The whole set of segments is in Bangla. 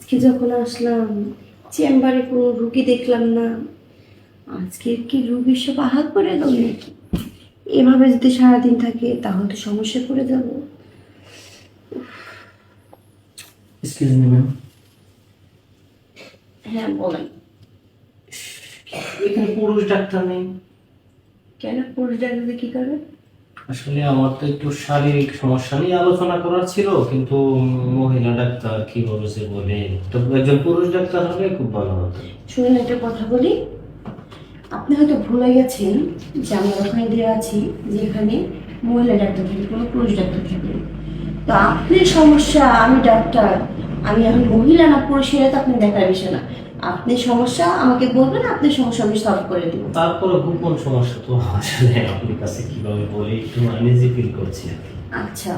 আজকে যখন আসলাম চেম্বারে কোনো রুগী দেখলাম না। আজকে কি রুগীর সব আহাত পড়ে গেল নাকি? এভাবে যদি সারাদিন থাকে তাহলে তো সমস্যায় পড়ে যাব। এক্সকিউজ মি ম্যাম, হ্যাঁ বলেন। এখানে পুরুষ ডাক্তার নেই? কেন পুরুষ ডাক্তার কি করবে? আসলে আমার তো একটু শারীরিক সমস্যা নিয়ে আলোচনা করার ছিল, কিন্তু মহিলা ডাক্তার কি বলেছে বলে, তো একজন পুরুষ ডাক্তার হলে খুব ভালো হতো। শুনুন একটা কথা বলি, আপনি হয়তো ভুলে গেছেন যে আমরা ওখানে দিয়ে আছি যেখানে মহিলা ডাক্তার থাকে, কোনো পুরুষ ডাক্তার থাকে না। তো আপনার সমস্যা, আমি ডাক্তার, আমি মহিলা না পুরুষ সেটা তো আপনি দেখার বিষয় না। আপনার সমস্যা আমাকে বলবেন, আপনার সমস্যা আমি সলভ করে দেবো। তারপরে গোপন সমস্যা তো আসলে আপনার কাছে কিভাবে বলি, একটু আনইজি ফিল করছি আর কি। আচ্ছা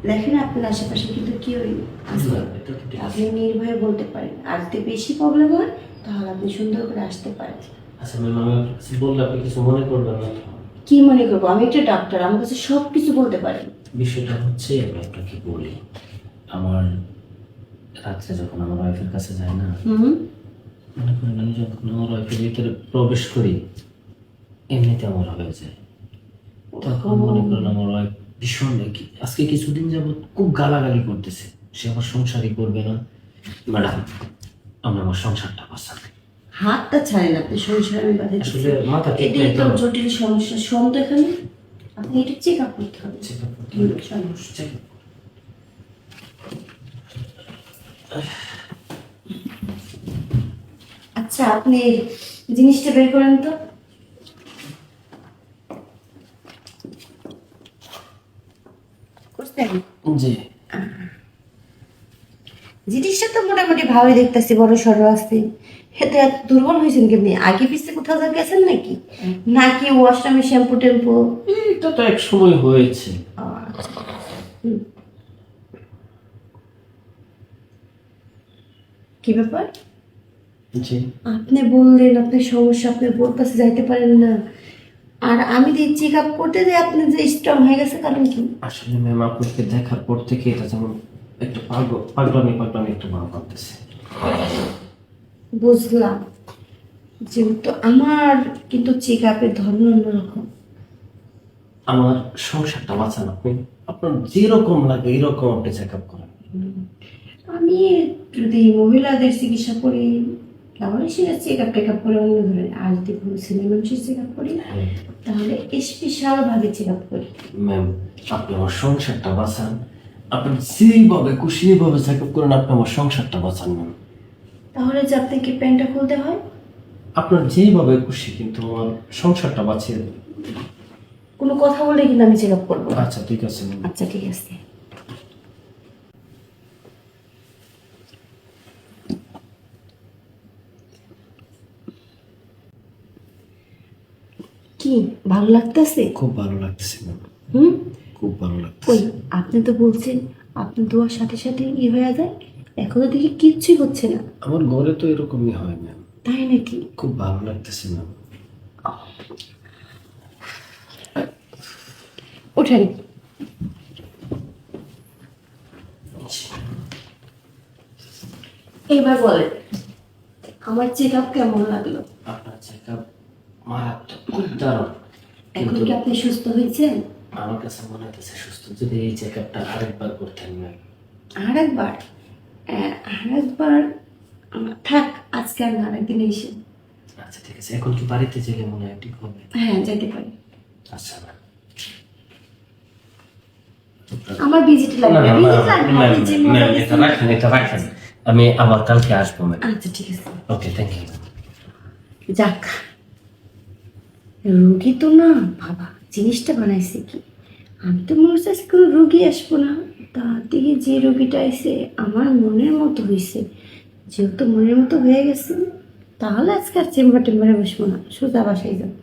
দেখেন, আপনার আশেপাশে কিন্তু কেউই আছে, না, এটা তো ঠিক আছে। আপনি নির্ভয়ে বলতে পারেন। আর যদি বেশি প্রবলেম হয় তাহলে আপনি সুন্দর করে আসতে পারেন। আচ্ছা ম্যাম, আমি আপনার কাছে বললে আপনি কিছু মনে করবেন না তো? কি মনে করবো? আমি একটা ডাক্তার, আমার কাছে সব কিছু বলতে পারেন। বিষয়টা হচ্ছে, আমি আপনাকে বলি, আমার রাত্রে যখন আমার ওয়াইফের কাছে যায় না, মনে করেন আমি যখন আমার ওয়াইফের ভিতরে প্রবেশ করি এমনিতে আমার হয়ে যায়। তখন মনে করেন আমার ওয়াইফ ভীষণ আজকে কিছুদিন যাবত খুব গালাগালি করতেছে, সে আমার সংসারই করবে না। ম্যাডাম, আমি আমার সংসারটা বাঁচান। হাতটা ছাড়েন, আপনি সংসার আমি বাদে দিচ্ছি। আসলে মাথা ঠিক এটাই নাই তো তো। জটিল সমস্যা। শোন তো এখানে, আপনি এটা চেক আপ করতে হবে। Check up করতে হবে। Check up। আচ্ছা আপনি জিনিসটা বের করেন তো। করতেন জি। জিনিসটা তো মোটামুটি ভালোই দেখতেছি, বড় সড়ো আছে। এতে এত দুর্বল হয়েছেন কেমনি? আগে পিছিয়ে কোথাও যা গেছেন নাকি? নাকি ওয়াশরুমে শ্যাম্পু টেম্পু? এটা তো এক সময় হয়েছে। কি ব্যাপার? জি। আপনি বললেন আপনার সমস্যা, আপনি বলতেছে যাইতে পারেন না, আর আমি দিয়ে চেক আপ করতে যাই আপনি যে স্ট্রং হয়ে গেছে, কারণ কি? আসলে ম্যাম, আপনাকে দেখার পর থেকে এটা যেমন একটা পাগলামি পাগলামি একটা ভাব করতেছে। বুঝলাম, যেহেতু আমার কিন্তু চেক আপের ধর্ম অন্যরকম। আমার সংসারটা বাঁচান আপনি, আপনার যেরকম লাগে এরকম আপনি চেক আপ করেন। আমি যদি মহিলাদের চিকিৎসা করি তাহলে সেটা চেক আপ টেক আপ করে অন্য ধরনের, আর যদি কোনো ছেলে মানুষের চেক আপ করি তাহলে স্পেশাল ভাবে চেক আপ করি। ম্যাম, আপনি আমার সংসারটা বাঁচান, আপনি যেভাবে খুশি এইভাবে চেক আপ করেন, আপনি আমার সংসারটা বাঁচান ম্যাম। তাহলে যে আপনাকে প্যান্টটা খুলতে হয়? আপনার যেভাবে খুশি, কিন্তু আমার সংসারটা বাঁচিয়ে দেন। কোনো কথা বলে কিন্তু আমি চেক আপ করবো। আচ্ছা ঠিক আছে ম্যাম। আচ্ছা ঠিক আছে। কি ভালো লাগতেছে? খুব ভালো লাগতেছে ম্যাম, হুম। খুব ভালো ওই লাগতেছে। আপনি তো বলছেন আপনার দোয়ার সাথে সাথে হয়ে যায়, এখনো দেখি কিচ্ছুই হচ্ছে না। আমার ঘরে তো এরকমই হয় ম্যাম। তাই নাকি? খুব ভালো লাগতেছে ম্যাম। ওঠেন। এবার বলেন আমার চেক আপ কেমন লাগলো? আপনার চেক আপ মারাত্মক, খুব দারুণ। এখন কিন্তু কি আপনি সুস্থ হয়েছেন? আমার কাছে মনে হচ্ছে সুস্থ, যদি এই চেক আপটা আরেকবার করতেন ম্যাম। আর একবার? আর একবার? থাক, আজকে আর না, আরেকদিন এসে। আচ্ছা ঠিক আছে, এখন কি বাড়িতে গেলে মনে হয় ঠিক হবে? হ্যাঁ যেতে পারি। আচ্ছা ম্যাম। আমার ভিজিট লাগবে। না, না, ভিজিট না, লাগবে, ম্যাম, আপনি যে ম্যাম, মোবাইলে এটা রাখেন, এটা রাখেন। আমি আবার কালকে আসবো ম্যাম। আচ্ছা ঠিক আছে। ওকে, থ্যাংক ইউ। যাক, রুগী তো না বাবা, জিনিসটা বানাইছে কি? আমি তো মনে হচ্ছে কোনো রুগী আসবো না, তার দিকে যে রুগীটা এসে আমার মনের মতো হয়েছে। যেহেতু মনের মতো হয়ে গেছে তাহলে আজকে আর চেম্বার টেম্বারে বসবো না, সোজা বাসায় যাবো।